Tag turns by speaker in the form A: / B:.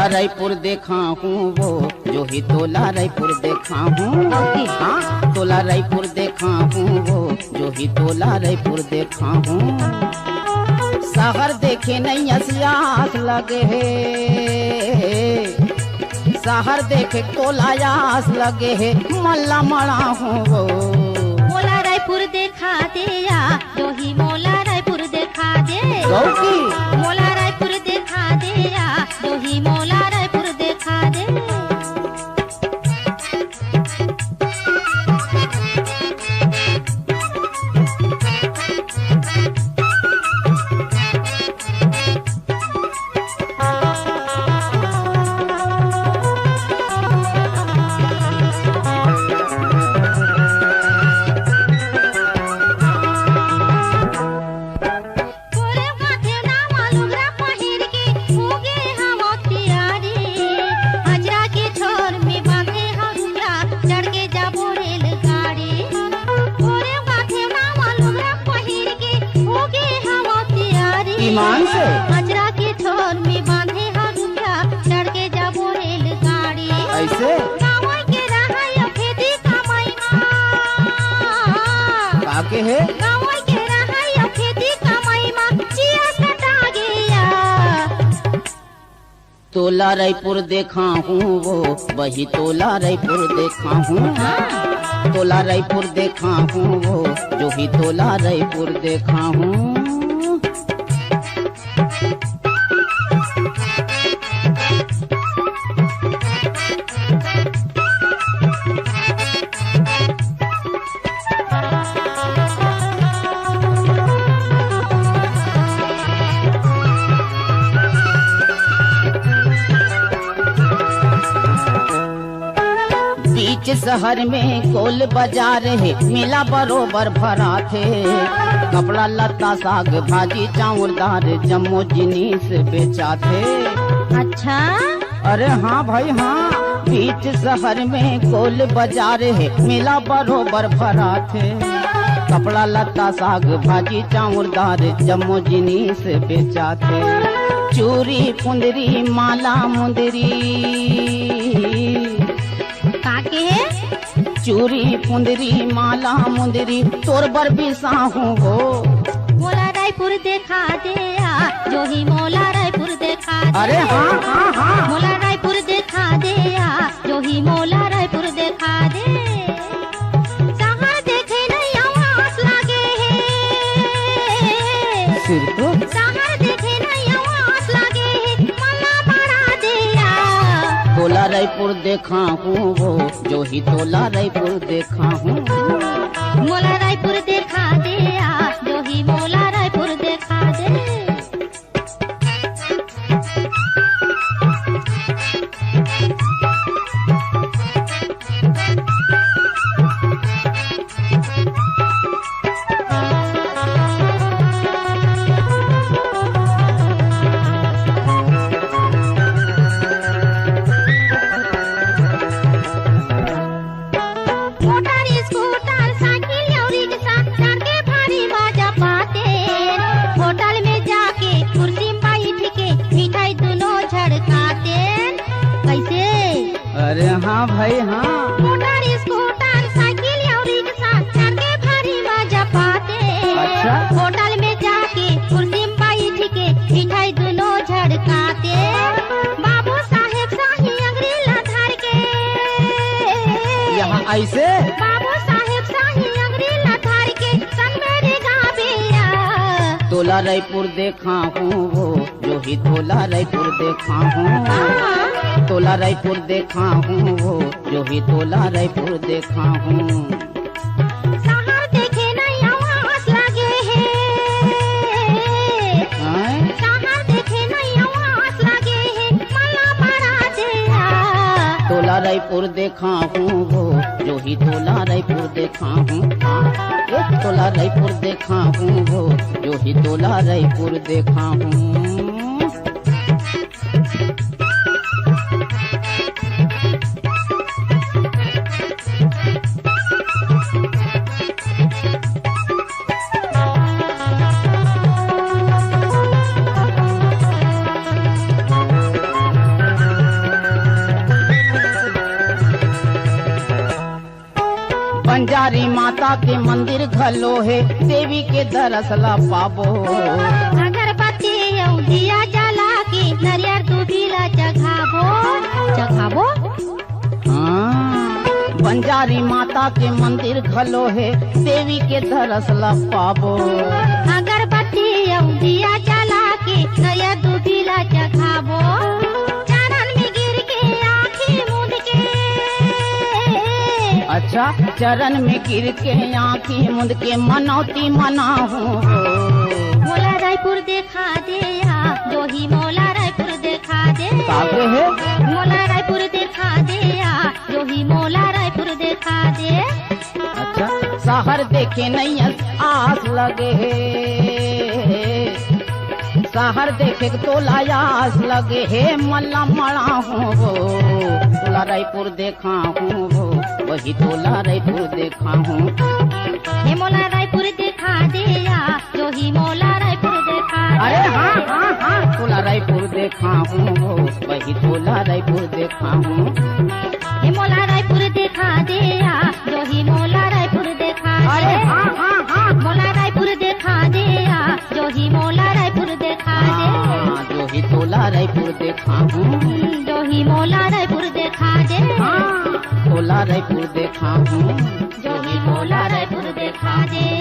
A: रायपुर देखा हूँ वो जो ही तोला रायपुर देखा हूँ। हाँ तोला रायपुर देखा हूँ वो जो ही तोला रायपुर देखा हूँ। शहर देखे नहीं असियास लगे है, शहर देखे तोला यास लगे है, मल्ला मड़ा हूँ वो।
B: मोला रायपुर देखा दे या जो ही मोला रायपुर देखा दे। मोला रायपुर देखा दे या जो ही मोला रायपुर देखा दे।
A: अजरा
B: के छोर में बांधे हरुया चढ़ के जाबो रेलगाड़ी।
A: ऐसे
B: गाँव के रहा खेती कमाई
A: काके है,
B: गाँव के रहा खेती कमाई चिया सटा गया।
A: तोला रायपुर देखा हूँ वो वही तोला रायपुर देखा हूँ। तोला रायपुर देखा हूँ वो जो ही तोला रायपुर देखा हूँ। बीच शहर में कोल बाजार है, मेला बरोबर भरा थे। कपड़ा लत्ता साग भाजी चाउर दाल जम्मो जिनिस बेचा थे।
B: अच्छा
A: अरे हाँ भाई हाँ, बीच शहर में कोल बाजार है, मेला बरोबर भरा थे। कपड़ा लत्ता साग भाजी चाउर दाल जम्मो जिनिस बेचा थे। चूरी कुंदरी माला मुंदरी
B: काके है,
A: चूरी कुंदरी माला मुंदरी तोर बर बिसाहू हो।
B: मोला रायपुर देखा दे या जो ही मोला रायपुर देखा दे।
A: अरे हाँ हाँ हाँ,
B: मोला रायपुर देखा दे या जो ही मोला रायपुर देखा दे। शहर देखे नहीं आवास लागे है,
A: सिर तो
B: शहर देखे नहीं आवास लागे है, मल्ला बड़ा दे या।
A: तोला रायपुर देखा हूँ वो जो ही तोला रायपुर देखा हूँ।
B: मोला रायपुर देखा दे या जो ही मोला रायपुर देखा दे।
A: अरे हाँ भाई हाँ,
B: मोटर स्कूटर साइकिल और रिक्शा चढ़ के भारी मजा पाते।
A: अच्छा
B: होटल में जाके कुर्सी में बैठ के मिठाई दोनों झड़काते। बाबू साहेब शाही अंगरी लधार के
A: यहाँ ऐसे,
B: बाबू साहेब शाही अंगरी लधार के संग मेरे गाबिया।
A: तोला रायपुर देखा हूँ वो जो ही तोला रायपुर देखा हूँ। तोला रायपुर देखा हूँ वो जो ही तोला रायपुर देखा हूँ।
B: शहर देखे नहीं आवास लगे है, शहर देखे नहीं आवास लगे है, मल्ला बड़ा दे।
A: तोला रायपुर देखा हूँ वो जो ही तोला रायपुर देखा हूँ। तोला रायपुर देखा हूँ वो जो ही तोला रायपुर देखा हूँ। माता के मंदिर घलो है, देवी के दरसला पाबो।
B: अगरबत्ती और दिया जला के नरियर दुबिला चघाबो चघाबो।
A: हाँ, बंजारी माता के मंदिर घलो है, देवी के दरसला पाबो।
B: अगरबत्ती और दिया जला के नरियर दुबिला चघाबो। चरण में गिर के आँखें मूंद के,
A: अच्छा, चरण में गिर के आँखी मुंद के मनौती मनाहू।
B: मोला रायपुर देखा दे या, जो ही मोला रायपुर देखा दे।
A: कागे है?
B: मोला रायपुर देखा दे या, जो ही मोला रायपुर देखा दे।
A: अच्छा, शहर देखे नहीं आस लगे है, शहर देखे तो लायास लगे है, मल्ला मड़ा हूँ वो तोला रायपुर देखा हूँ वो, वही तोला रायपुर देखा हूँ।
B: हे मोला रायपुर देखा दे या, जो ही मोला रायपुर देखा दे।
A: अरे हाँ हाँ हाँ, तोला रायपुर देखा हूँ वो, वही तोला रायपुर देखा हूँ।
B: हे मोला रायपुर देखा दे या, जो ही मोला रायपुर देखा दे।
A: अरे हाँ हाँ हाँ,
B: मोला रायपुर देखा दे या, जो ही मोला रायपुर देखा दे।
A: हाँ, जो ही तोला रायपुर देखा हूँ,
B: जो ही मोला रायपुर देखा दे।
A: हाँ, तोला रायपुर देखा हूँ,
B: जो ही मोला रायपुर देखा दे।